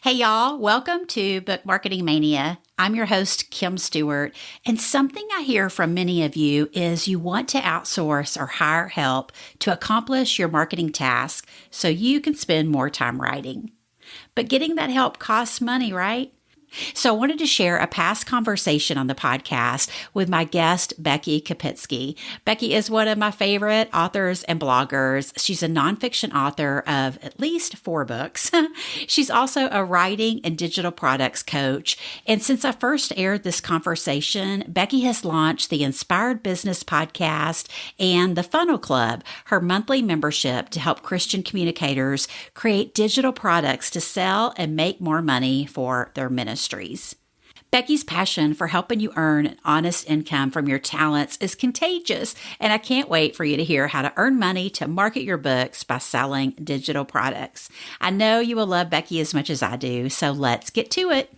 Hey, y'all. Welcome to Book Marketing Mania. I'm your host, Kim Stewart. And something I hear from many of you is you want to outsource or hire help to accomplish your marketing task so you can spend more time writing. But getting that help costs money, right? So I wanted to share a past conversation on the podcast with my guest, Becky Kopitzke. Becky is one of my favorite authors and bloggers. She's a nonfiction author of at least 4 books. She's also a writing and digital products coach. And since I first aired this conversation, Becky has launched the Inspired Business Podcast and the Funnel Club, her monthly membership to help Christian communicators create digital products to sell and make more money for their ministries. Becky's passion for helping you earn an honest income from your talents is contagious, and I can't wait for you to hear how to earn money to market your books by selling digital products. I know you will love Becky as much as I do, so let's get to it.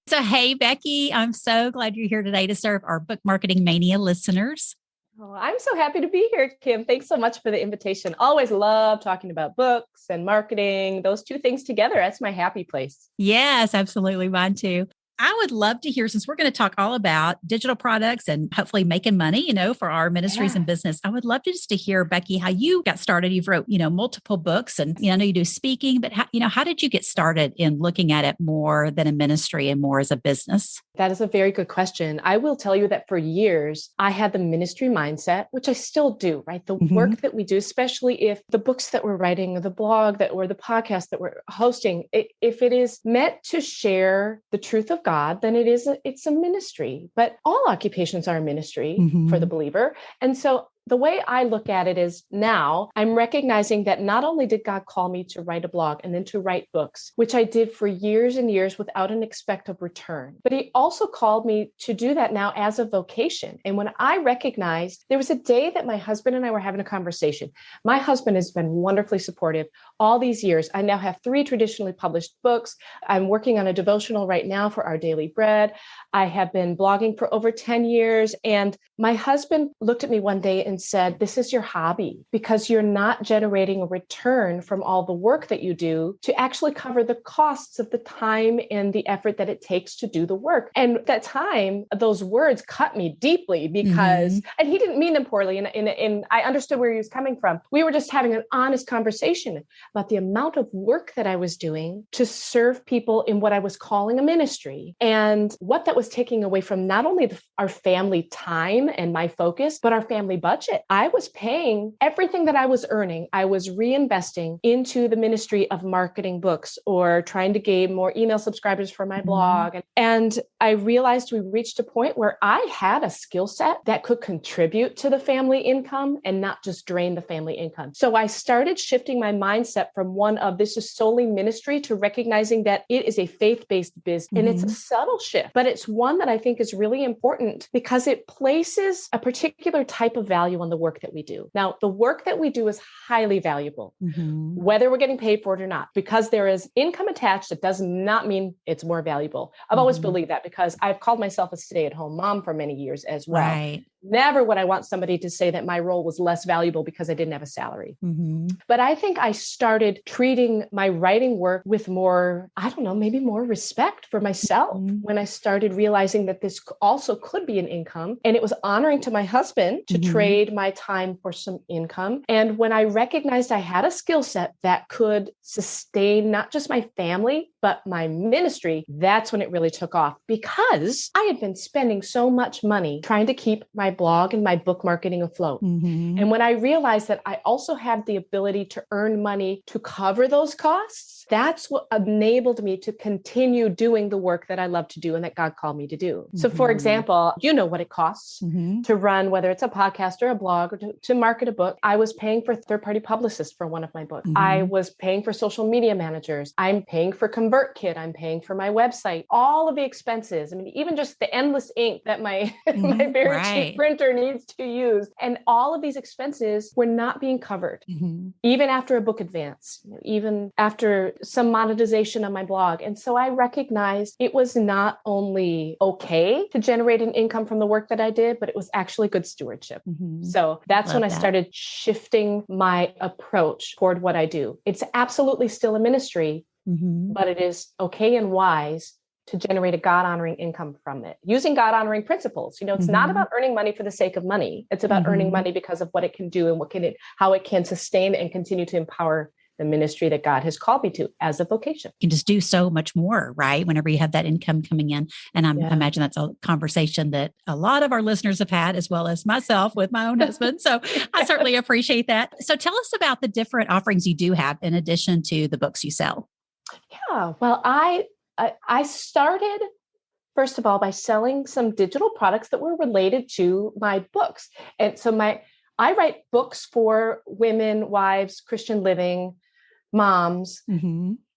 So, hey, Becky, I'm so glad you're here today to serve our Book Marketing Mania listeners. Oh, I'm so happy to be here, Kim. Thanks so much for the invitation. Always love talking about books and marketing. Those two things together, that's my happy place. Yes, absolutely. Mine too. I would love to hear, since we're going to talk all about digital products and hopefully making money, for our ministries and business. I would love to hear, Becky, how you got started. You've wrote, multiple books, and I know you do speaking, but how did you get started in looking at it more than a ministry and more as a business? That is a very good question. I will tell you that for years, I had the ministry mindset, which I still do, right? The work that we do, especially if the books that we're writing or the blog or the podcast that we're hosting, if it is meant to share the truth of God, then it's a ministry. But all occupations are a ministry for the believer. And so the way I look at it is now I'm recognizing that not only did God call me to write a blog and then to write books, which I did for years and years without an expected return, but he also called me to do that now as a vocation. And when I recognized, there was a day that my husband and I were having a conversation. My husband has been wonderfully supportive all these years. I now have 3 traditionally published books. I'm working on a devotional right now for Our Daily Bread. I have been blogging for over 10 years. And my husband looked at me one day and said, this is your hobby because you're not generating a return from all the work that you do to actually cover the costs of the time and the effort that it takes to do the work. And at that time, those words cut me deeply because, and he didn't mean them poorly. And I understood where he was coming from. We were just having an honest conversation about the amount of work that I was doing to serve people in what I was calling a ministry and what that was taking away from not only our family time and my focus, but our family budget. I was paying everything that I was earning. I was reinvesting into the ministry of marketing books or trying to gain more email subscribers for my blog. And I realized we reached a point where I had a skill set that could contribute to the family income and not just drain the family income. So I started shifting my mindset from one of this is solely ministry to recognizing that it is a faith-based business. And it's a subtle shift, but it's one that I think is really important because it places a particular type of value on the work that we do. Now, the work that we do is highly valuable, whether we're getting paid for it or not, because there is income attached. It does not mean it's more valuable. I've always believed that because I've called myself a stay-at-home mom for many years as well. Right. Never would I want somebody to say that my role was less valuable because I didn't have a salary. But I think I started treating my writing work with more, maybe more respect for myself when I started realizing that this also could be an income. And it was honoring to my husband to trade my time for some income. And when I recognized I had a skill set that could sustain not just my family, but my ministry, that's when it really took off because I had been spending so much money trying to keep my blog and my book marketing afloat. And when I realized that I also had the ability to earn money to cover those costs, that's what enabled me to continue doing the work that I love to do and that God called me to do. So for example, you know what it costs to run, whether it's a podcast or a blog or to market a book. I was paying for third-party publicists for one of my books. I was paying for social media managers. I'm paying for ConvertKit. I'm paying for my website, all of the expenses. I mean, even just the endless ink that my very cheap printer needs to use. And all of these expenses were not being covered, even after a book advance, even after some monetization on my blog. And so I recognized it was not only okay to generate an income from the work that I did, but it was actually good stewardship. So that's when I started shifting my approach toward what I do. It's absolutely still a ministry, but it is okay and wise to generate a God-honoring income from it, using God-honoring principles. It's not about earning money for the sake of money. It's about earning money because of what it can do and how it can sustain and continue to empower the ministry that God has called me to as a vocation. You can just do so much more, right? Whenever you have that income coming in. And I imagine that's a conversation that a lot of our listeners have had, as well as myself with my own husband. So I certainly appreciate that. So tell us about the different offerings you do have in addition to the books you sell. Yeah, well, I started, first of all, by selling some digital products that were related to my books. And so I write books for women, wives, Christian living, moms.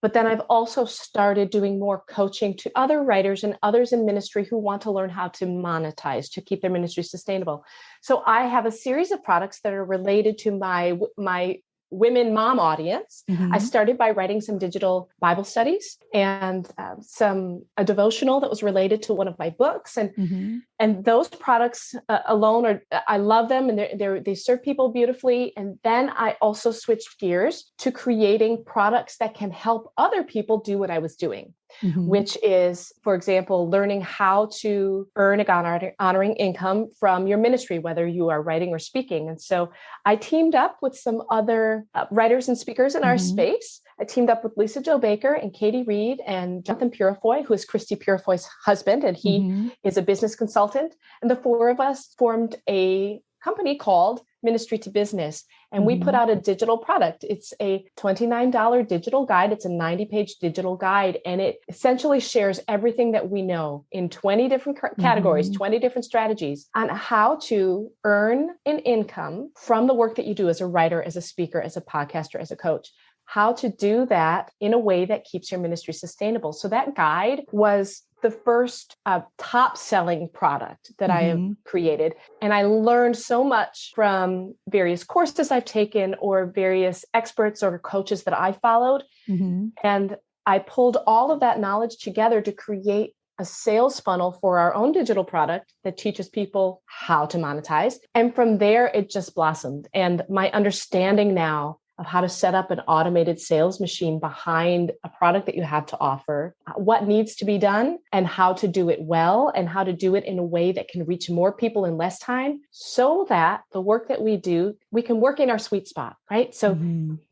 But then I've also started doing more coaching to other writers and others in ministry who want to learn how to monetize, to keep their ministry sustainable. So I have a series of products that are related to my women mom audience. I started by writing some digital Bible studies and a devotional that was related to one of my books. And those products alone I love them, and they serve people beautifully. And then I also switched gears to creating products that can help other people do what I was doing, which is, for example, learning how to earn a God-honoring income from your ministry, whether you are writing or speaking. And so I teamed up with some other writers and speakers in our space. I teamed up with Lisa Jo Baker and Katie Reed and Jonathan Purifoy, who is Christy Purifoy's husband, and he is a business consultant. And the four of us formed a company called Ministry to Business. And we put out a digital product. It's a $29 digital guide. It's a 90-page digital guide. And it essentially shares everything that we know in 20 different categories, 20 different strategies on how to earn an income from the work that you do as a writer, as a speaker, as a podcaster, as a coach. How to do that in a way that keeps your ministry sustainable. So that guide was the first top-selling product that I have created. And I learned so much from various courses I've taken or various experts or coaches that I followed. And I pulled all of that knowledge together to create a sales funnel for our own digital product that teaches people how to monetize. And from there, it just blossomed. And my understanding now of how to set up an automated sales machine behind a product that you have to offer, what needs to be done and how to do it well, and how to do it in a way that can reach more people in less time, so that the work that we do, we can work in our sweet spot, right? So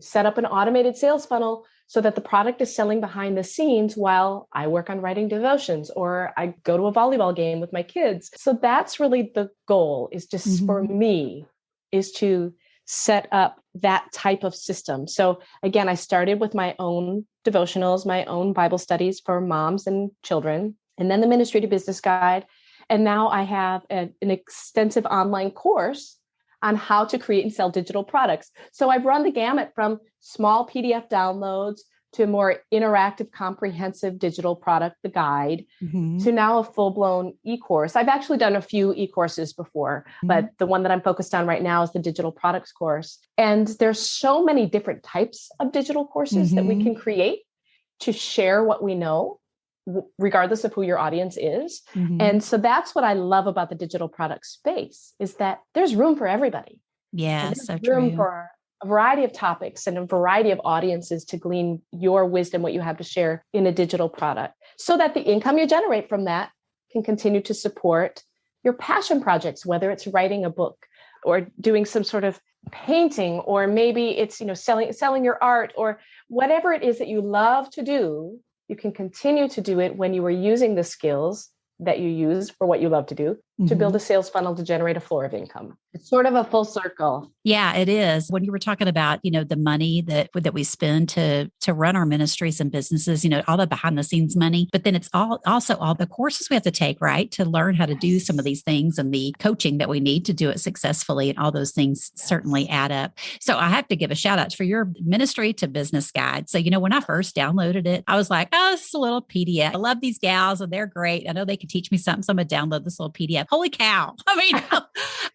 set up an automated sales funnel so that the product is selling behind the scenes while I work on writing devotions or I go to a volleyball game with my kids. So that's really the goal, is just for me, is to set up that type of system. So again, I started with my own devotionals, my own Bible studies for moms and children, and then the Ministry to Business Guide. And now I have an extensive online course on how to create and sell digital products. So I've run the gamut from small PDF downloads to a more interactive, comprehensive digital product, the guide, to now a full-blown e-course. I've actually done a few e-courses before, but the one that I'm focused on right now is the digital products course. And there's so many different types of digital courses that we can create to share what we know, regardless of who your audience is. And so that's what I love about the digital product space, is that there's room for everybody. Yes, so room true. For a variety of topics and a variety of audiences to glean your wisdom, what you have to share in a digital product, so that the income you generate from that can continue to support your passion projects, whether it's writing a book or doing some sort of painting, or maybe it's, selling your art, or whatever it is that you love to do. You can continue to do it when you are using the skills that you use for what you love to do to build a sales funnel to generate a floor of income. It's sort of a full circle. Yeah, it is. When you were talking about, the money that we spend to run our ministries and businesses, all the behind the scenes money, but then it's also all the courses we have to take, right, to learn how to do some of these things, and the coaching that we need to do it successfully. And all those things certainly add up. So I have to give a shout out for your Ministry to Business Guide. So, when I first downloaded it, I was like, oh, it's a little PDF. I love these gals and they're great. I know they could teach me something. So I'm going to download this little PDF. holy cow. I mean,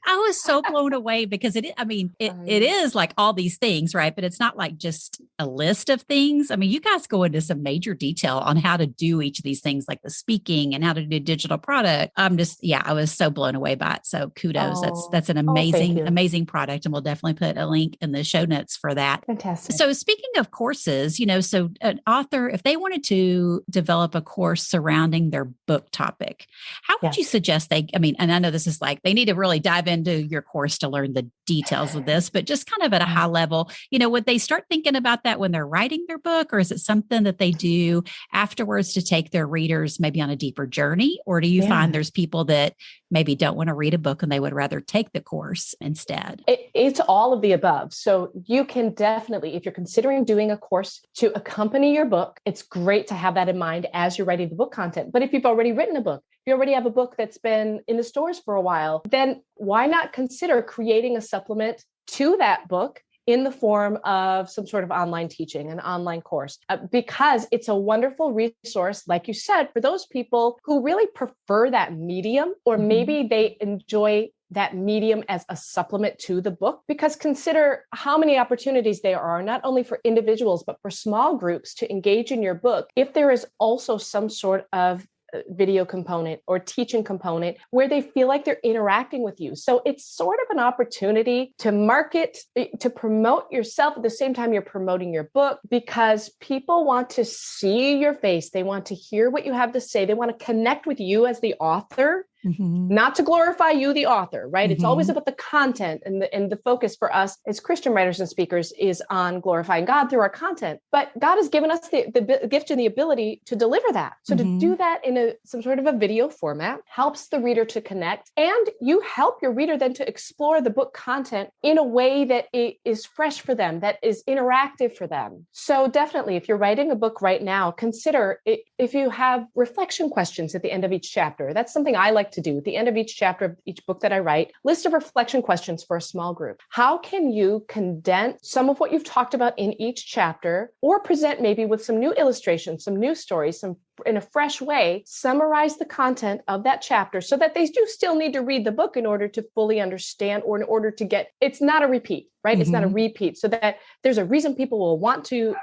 I was so blown away because it is like all these things, right? But it's not like just a list of things. I mean, you guys go into some major detail on how to do each of these things, like the speaking and how to do digital product. I was so blown away by it. So kudos. That's an amazing product. And we'll definitely put a link in the show notes for that. Fantastic. So speaking of courses, so an author, if they wanted to develop a course surrounding their book topic, how would you suggest and I know this is like, they need to really dive into your course to learn the details of this, but just kind of at a high level, would they start thinking about that when they're writing their book, or is it something that they do afterwards to take their readers maybe on a deeper journey? Or do you find there's people that maybe don't want to read a book and they would rather take the course instead? It's all of the above. So you can definitely, if you're considering doing a course to accompany your book, it's great to have that in mind as you're writing the book content. But if you've already written a book, if you already have a book that's been in the stores for a while, then why not consider creating a supplement to that book in the form of some sort of online teaching, an online course, because it's a wonderful resource, like you said, for those people who really prefer that medium, or maybe they enjoy that medium as a supplement to the book. Because consider how many opportunities there are, not only for individuals, but for small groups to engage in your book. If there is also some sort of video component or teaching component where they feel like they're interacting with you. So it's sort of an opportunity to market, to promote yourself at the same time you're promoting your book, because people want to see your face. They want to hear what you have to say. They want to connect with you as the author. Not to glorify you, the author, right? It's always about the content, and the focus for us as Christian writers and speakers is on glorifying God through our content. But God has given us the gift and the ability to deliver that. So to do that in some sort of a video format helps the reader to connect, and you help your reader then to explore the book content in a way that is fresh for them, that is interactive for them. So definitely, if you're writing a book right now, consider if you have reflection questions at the end of each chapter. That's something I like to do at the end of each chapter of each book that I write, list of reflection questions for a small group. How can you condense some of what you've talked about in each chapter, or present maybe with some new illustrations, some new stories, some in a fresh way, summarize the content of that chapter so that they do still need to read the book in order to fully understand, or in order to get, it's not a repeat, right? It's not a repeat, so that there's a reason people will want to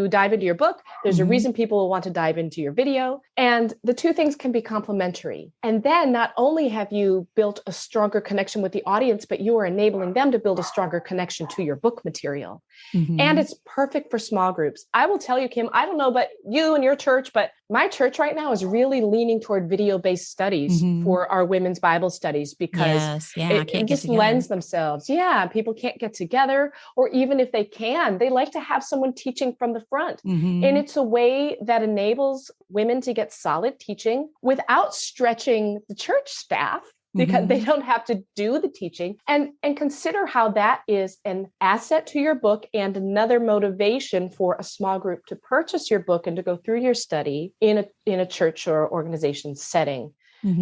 dive into your book. There's a reason people will want to dive into your video, and the two things can be complementary. And then not only have you built a stronger connection with the audience, but you are enabling them to build a stronger connection to your book material. And it's perfect for small groups. I will tell you, Kim, I don't know about you and your church, but my church right now is really leaning toward video-based studies for our women's Bible studies, because it just lends themselves. Yeah, people can't get together, or even if they can, they like to have someone teaching from the front. And it's a way that enables women to get solid teaching without stretching the church staff, because they don't have to do the teaching, and consider how that is an asset to your book and another motivation for a small group to purchase your book and to go through your study in a church or organization setting.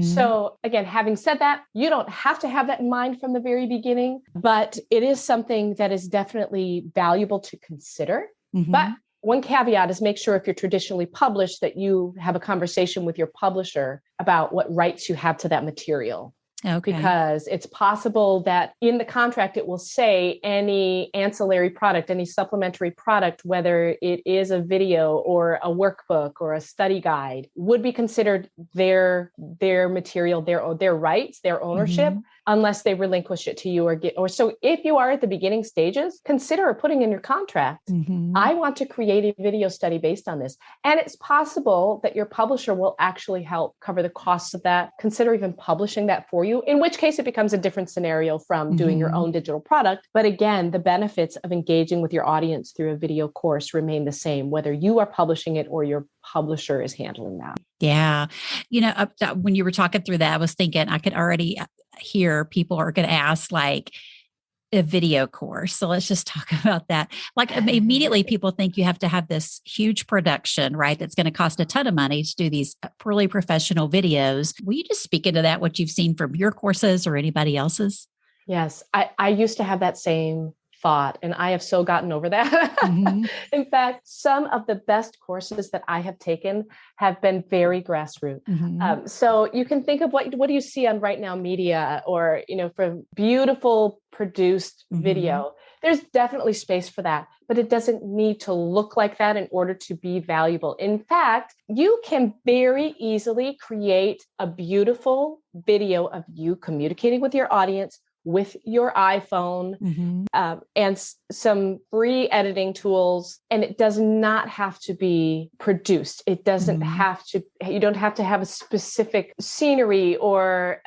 So again, having said that, you don't have to have that in mind from the very beginning, but it is something that is definitely valuable to consider. But one caveat is make sure, if you're traditionally published, that you have a conversation with your publisher about what rights you have to that material. Okay. Because it's possible that in the contract, it will say any ancillary product, any supplementary product, whether it is a video or a workbook or a study guide, would be considered their material, their rights, their ownership, unless they relinquish it to you or so if you are at the beginning stages, consider putting in your contract, I want to create a video study based on this. And it's possible that your publisher will actually help cover the costs of that. Consider even publishing that for you, in which case it becomes a different scenario from doing your own digital product. But again, the benefits of engaging with your audience through a video course remain the same, whether you are publishing it or your publisher is handling that. Yeah. When you were talking through that, I was thinking I could already hear people are going to ask, like, a video course. So let's just talk about that. Like, immediately people think you have to have this huge production, right? That's going to cost a ton of money to do these really professional videos. Will you just speak into that, what you've seen from your courses or anybody else's? Yes. I used to have that same thought. And I have so gotten over that. Mm-hmm. In fact, some of the best courses that I have taken have been very grassroots. Mm-hmm. So you can think of what do you see on Right Now Media, or, for beautiful produced video. There's definitely space for that, but it doesn't need to look like that in order to be valuable. In fact, you can very easily create a beautiful video of you communicating with your audience with your iPhone, and some free editing tools. And it does not have to be produced. It doesn't have to, you don't have to have a specific scenery or,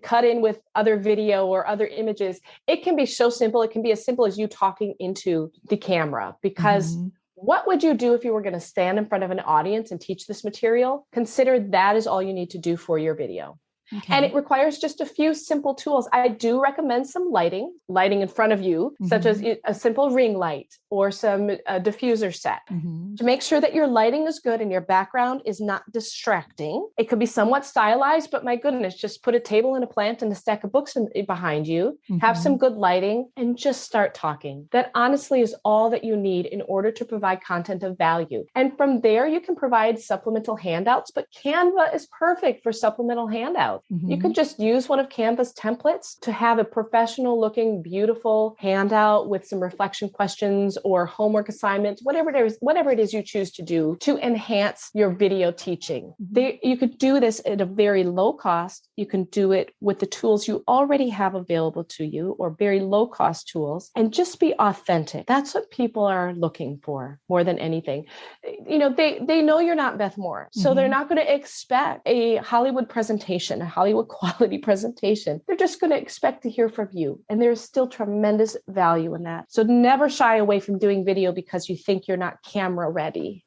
cut in with other video or other images. It can be so simple. It can be as simple as you talking into the camera, because what would you do if you were going to stand in front of an audience and teach this material? Consider that is all you need to do for your video. Okay. And it requires just a few simple tools. I do recommend some lighting in front of you, such as a simple ring light or some diffuser set, to make sure that your lighting is good and your background is not distracting. It could be somewhat stylized, but my goodness, just put a table and a plant and a stack of books behind you, have some good lighting, and just start talking. That honestly is all that you need in order to provide content of value. And from there, you can provide supplemental handouts, but Canva is perfect for supplemental handouts. You could just use one of Canva's templates to have a professional looking, beautiful handout with some reflection questions or homework assignments, whatever it is you choose to do to enhance your video teaching. You could do this at a very low cost. You can do it with the tools you already have available to you, or very low cost tools, and just be authentic. That's what people are looking for more than anything. They know you're not Beth Moore, so they're not going to expect a Hollywood presentation, a Hollywood quality presentation. They're just going to expect to hear from you. And there's still tremendous value in that. So never shy away from doing video because you think you're not camera ready.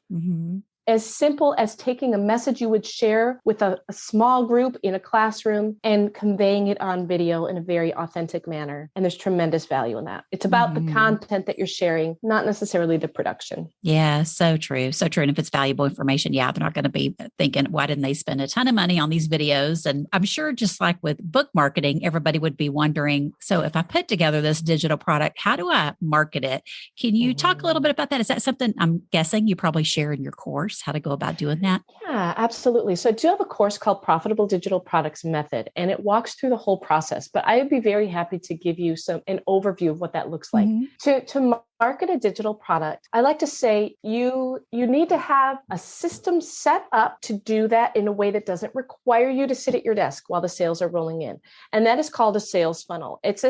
As simple as taking a message you would share with a small group in a classroom and conveying it on video in a very authentic manner. And there's tremendous value in that. It's about the content that you're sharing, not necessarily the production. Yeah, so true. So true. And if it's valuable information, they're not going to be thinking, why didn't they spend a ton of money on these videos? And I'm sure just like with book marketing, everybody would be wondering, so if I put together this digital product, how do I market it? Can you talk a little bit about that? Is that something I'm guessing you probably share in your course? How to go about doing that? Yeah, absolutely. So I do have a course called Profitable Digital Products Method, and it walks through the whole process, but I would be very happy to give you an overview of what that looks like. To market a digital product, I like to say you need to have a system set up to do that in a way that doesn't require you to sit at your desk while the sales are rolling in. And that is called a sales funnel. It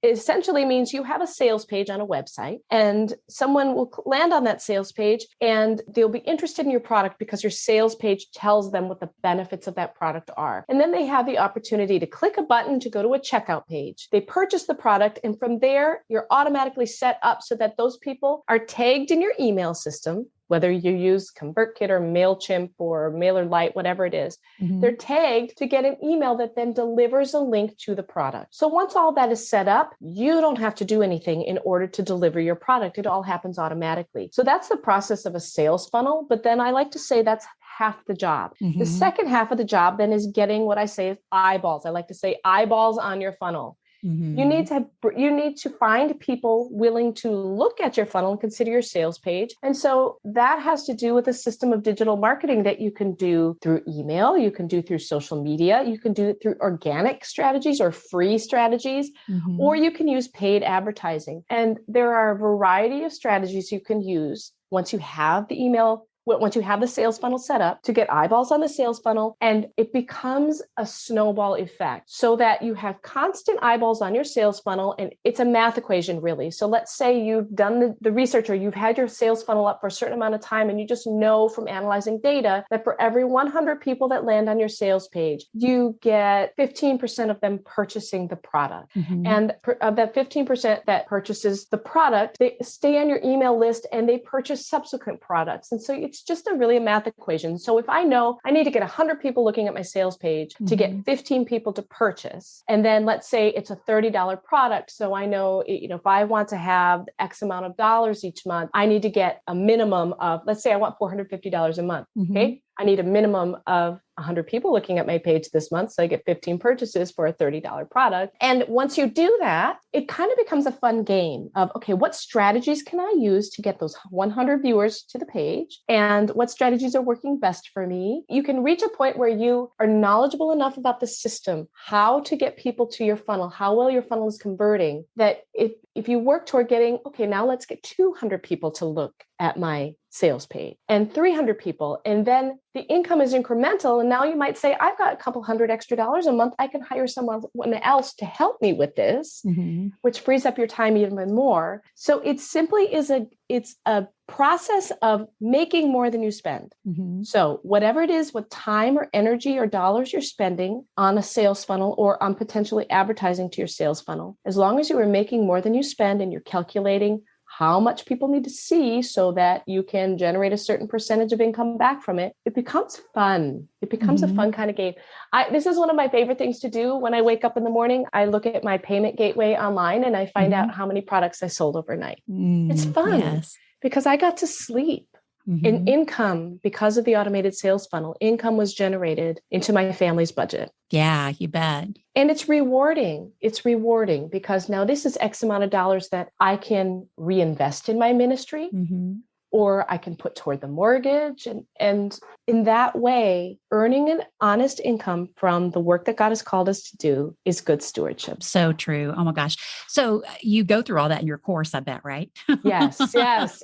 essentially means you have a sales page on a website, and someone will land on that sales page and they'll be interested in your product because your sales page tells them what the benefits of that product are. And then they have the opportunity to click a button to go to a checkout page. They purchase the product, and from there, you're automatically set up so that those people are tagged in your email system, whether you use ConvertKit or MailChimp or MailerLite, whatever it is. They're tagged to get an email that then delivers a link to the product. So once all that is set up, you don't have to do anything in order to deliver your product. It all happens automatically. So that's the process of a sales funnel. But then I like to say that's half the job. The second half of the job then is getting what I say is eyeballs. I like to say eyeballs on your funnel. You need to find people willing to look at your funnel and consider your sales page. And so that has to do with a system of digital marketing that you can do through email, you can do through social media, you can do it through organic strategies or free strategies, or you can use paid advertising. And there are a variety of strategies you can use once you have the email. Once you have the sales funnel set up to get eyeballs on the sales funnel, and it becomes a snowball effect so that you have constant eyeballs on your sales funnel. And it's a math equation, really. So let's say you've done the research, or you've had your sales funnel up for a certain amount of time, and you just know from analyzing data that for every 100 people that land on your sales page, you get 15% of them purchasing the product. And of that 15% that purchases the product, they stay on your email list and they purchase subsequent products. And so it's just a math equation. So if I know I need to get 100 people looking at my sales page to get 15 people to purchase, and then let's say it's a $30 product. So I know, if I want to have X amount of dollars each month, I need to get a minimum of, let's say I want $450 a month. Okay. I need a minimum of 100 people looking at my page this month. So I get 15 purchases for a $30 product. And once you do that, it kind of becomes a fun game of, okay, what strategies can I use to get those 100 viewers to the page? And what strategies are working best for me? You can reach a point where you are knowledgeable enough about the system, how to get people to your funnel, how well your funnel is converting, that if you work toward getting, okay, now let's get 200 people to look at my sales page and 300 people. And then the income is incremental. And now you might say, I've got a couple $100 extra a month. I can hire someone else to help me with this, which frees up your time even more. So it simply it's a process of making more than you spend. So whatever it is, what time or energy or dollars you're spending on a sales funnel or on potentially advertising to your sales funnel, as long as you are making more than you spend and you're calculating how much people need to see so that you can generate a certain percentage of income back from it, it becomes fun. It becomes a fun kind of game. This is one of my favorite things to do when I wake up in the morning. I look at my payment gateway online and I find out how many products I sold overnight. It's fun because I got to sleep. In income, because of the automated sales funnel, income was generated into my family's budget. Yeah, you bet. And it's rewarding. It's rewarding because now this is X amount of dollars that I can reinvest in my ministry, or I can put toward the mortgage. And in that way, earning an honest income from the work that God has called us to do is good stewardship. So true. Oh my gosh. So you go through all that in your course, I bet, right? Yes,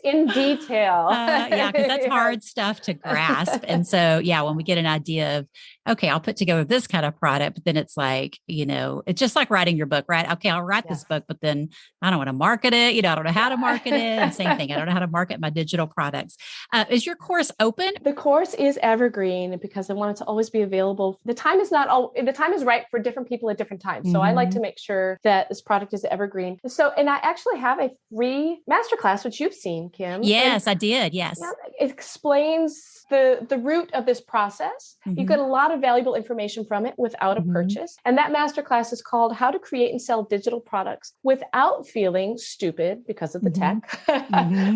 in detail. Yeah, because that's hard stuff to grasp. And so, yeah, when we get an idea of, okay, I'll put together this kind of product, but then it's like, it's just like writing your book, right? Okay, I'll write this book, but then I don't want to market it. I don't know how to market it. And same thing. I don't know how to market my digital products. Is your course open? The course is evergreen because I want it to always be available. The time is right for different people at different times. So I like to make sure that this product is evergreen. So, and I actually have a free masterclass, which you've seen, Kim. Yes, I did. Yes. It explains the root of this process. You get a lot of valuable information from it without a purchase. And that masterclass is called How to Create and Sell Digital Products Without Feeling Stupid because of the tech,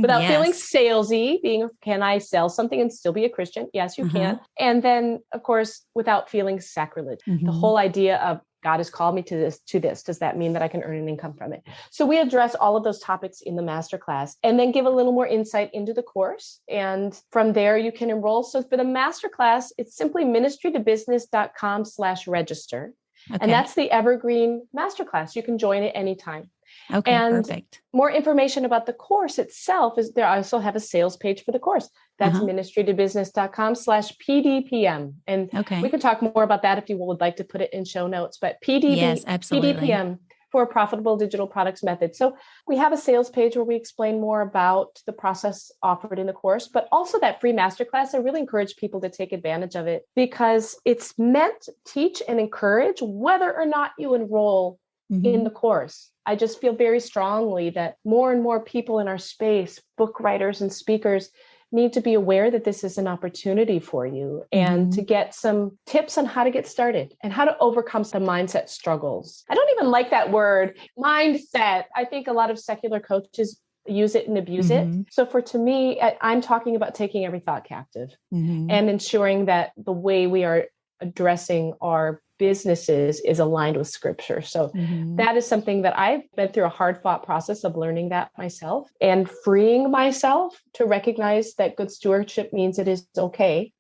without feeling salesy, can I sell something and still be a Christian? Yes, you can. And then, of course, without feeling sacrilege, the whole idea of God has called me to this. Does that mean that I can earn an income from it? So we address all of those topics in the masterclass and then give a little more insight into the course. And from there, you can enroll. So for the masterclass, it's simply ministrytobusiness.com/register. Okay. And that's the evergreen masterclass. You can join at any time. Okay, and perfect. More information about the course itself is there. I also have a sales page for the course. That's ministrytobusiness.com/PDPM. And we can talk more about that if you would like to put it in show notes, but PDPM for profitable digital products method. So we have a sales page where we explain more about the process offered in the course, but also that free masterclass. I really encourage people to take advantage of it because it's meant to teach and encourage whether or not you enroll in the course. I just feel very strongly that more and more people in our space, book writers and speakers, need to be aware that this is an opportunity for you and to get some tips on how to get started and how to overcome some mindset struggles. I don't even like that word, mindset. I think a lot of secular coaches use it and abuse it. So to me, I'm talking about taking every thought captive and ensuring that the way we are addressing our businesses is aligned with scripture. So that is something that I've been through a hard fought process of learning that myself and freeing myself to recognize that good stewardship means it is okay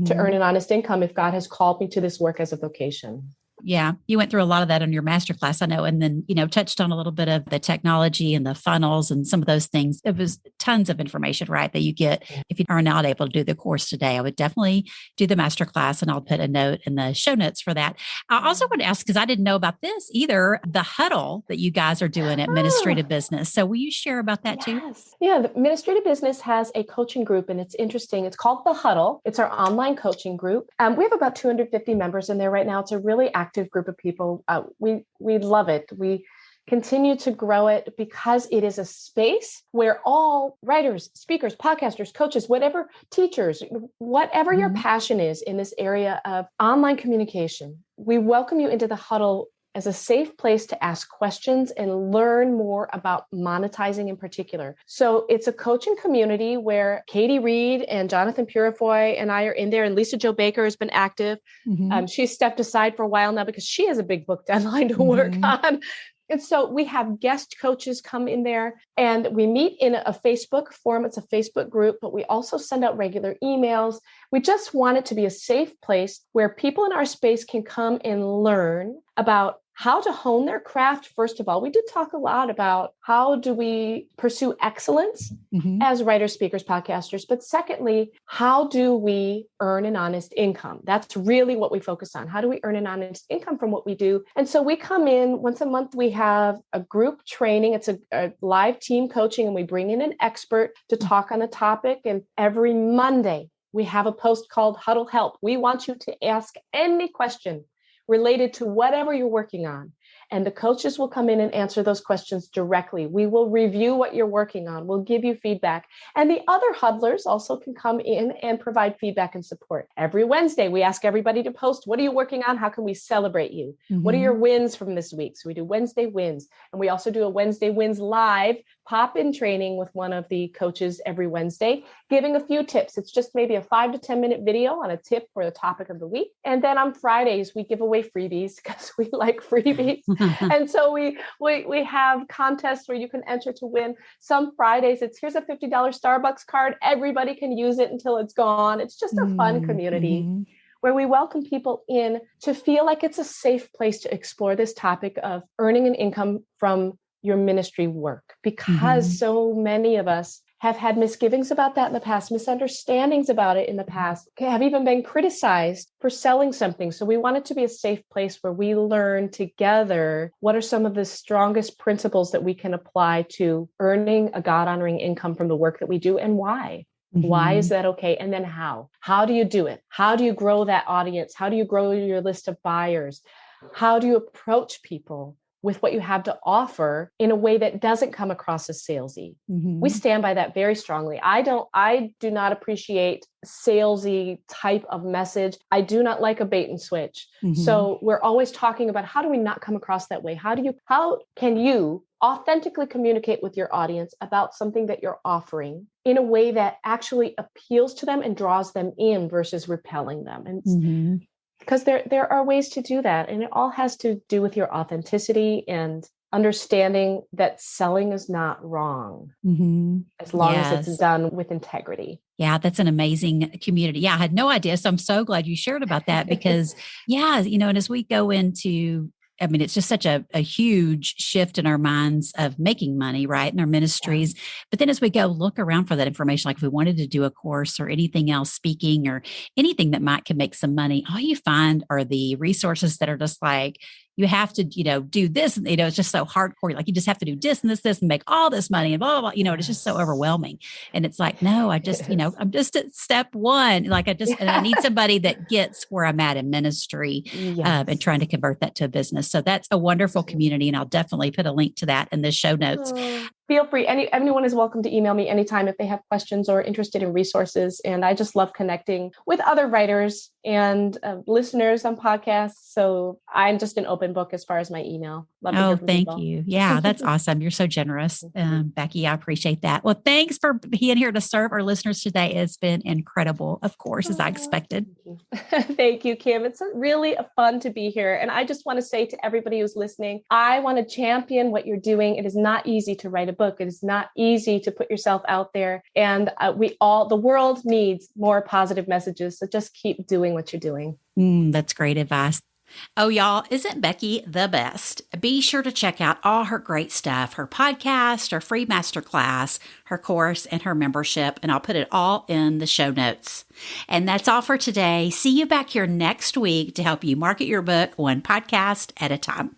to earn an honest income if God has called me to this work as a vocation. Yeah. You went through a lot of that on your masterclass, I know, and then, touched on a little bit of the technology and the funnels and some of those things. It was tons of information, right, that you get if you are not able to do the course today. I would definitely do the masterclass and I'll put a note in the show notes for that. I also want to ask, because I didn't know about this either, the huddle that you guys are doing at Ministry to Business. So will you share about that too? Yeah. The Ministry to Business has a coaching group and it's interesting. It's called The Huddle. It's our online coaching group. We have about 250 members in there right now. It's a really active group of people. We love it. We continue to grow it because it is a space where all writers, speakers, podcasters, coaches, whatever teachers, whatever your passion is in this area of online communication, we welcome you into the huddle as a safe place to ask questions and learn more about monetizing in particular. So it's a coaching community where Katie Reed and Jonathan Purifoy and I are in there, and Lisa Jo Baker has been active. She's stepped aside for a while now because she has a big book deadline to work on. And so we have guest coaches come in there, and we meet in a Facebook forum. It's a Facebook group, but we also send out regular emails. We just want it to be a safe place where people in our space can come and learn about how to hone their craft. First of all, we did talk a lot about how do we pursue excellence as writers, speakers, podcasters. But secondly, how do we earn an honest income? That's really what we focus on. How do we earn an honest income from what we do? And so we come in once a month. We have a group training. It's a live team coaching, and we bring in an expert to talk on a topic. And every Monday, we have a post called Huddle Help. We want you to ask any question related to whatever you're working on. And the coaches will come in and answer those questions directly. We will review what you're working on. We'll give you feedback. And the other huddlers also can come in and provide feedback and support. Every Wednesday, we ask everybody to post, what are you working on? How can we celebrate you? What are your wins from this week? So we do Wednesday wins. And we also do a Wednesday wins live pop-in training with one of the coaches every Wednesday, giving a few tips. It's just maybe a 5 to 10 minute video on a tip for the topic of the week. And then on Fridays, we give away freebies because we like freebies. And so we have contests where you can enter to win. Some Fridays, it's here's a $50 Starbucks card. Everybody can use it until it's gone. It's just a fun community where we welcome people in to feel like it's a safe place to explore this topic of earning an income from your ministry work, because so many of us have had misgivings about that in the past, misunderstandings about it in the past, have even been criticized for selling something. So we want it to be a safe place where we learn together what are some of the strongest principles that we can apply to earning a God-honoring income from the work that we do, and why. Why is that okay? And then how? How do you do it? How do you grow that audience? How do you grow your list of buyers? How do you approach people with what you have to offer in a way that doesn't come across as salesy? We stand by that very strongly. I do not appreciate salesy type of message. I do not like a bait and switch. So we're always talking about, how do we not come across that way? How can you authentically communicate with your audience about something that you're offering in a way that actually appeals to them and draws them in versus repelling them? And because there are ways to do that. And it all has to do with your authenticity and understanding that selling is not wrong as long as it's done with integrity. Yeah, that's an amazing community. Yeah, I had no idea. So I'm so glad you shared about that because, and as we go into, I mean, it's just such a huge shift in our minds of making money, right? In our ministries. Yeah. But then as we go look around for that information, like if we wanted to do a course or anything else, speaking or anything that can make some money, all you find are the resources that are just like, you have to, do this. It's just so hardcore. Like you just have to do this and this and make all this money and blah, blah, blah. It's just so overwhelming. And it's like, no, I just, I'm just at step one. Like and I need somebody that gets where I'm at in ministry and trying to convert that to a business. So that's a wonderful community. And I'll definitely put a link to that in the show notes. Feel free. Anyone is welcome to email me anytime if they have questions or interested in resources. And I just love connecting with other writers and listeners on podcasts. So I'm just an open book as far as my email. Love to hear from thank people. you. Yeah, that's awesome. You're so generous, Becky. I appreciate that. Well, thanks for being here to serve our listeners today. It's been incredible, of course, as I expected. Thank you, Kim. It's really fun to be here. And I just want to say to everybody who's listening, I want to champion what you're doing. It is not easy to write a book. It is not easy to put yourself out there. And the world needs more positive messages. So just keep doing what you're doing. That's great advice. Oh, y'all, isn't Becky the best? Be sure to check out all her great stuff, her podcast, her free masterclass, her course, and her membership, and I'll put it all in the show notes. And that's all for today. See you back here next week to help you market your book one podcast at a time.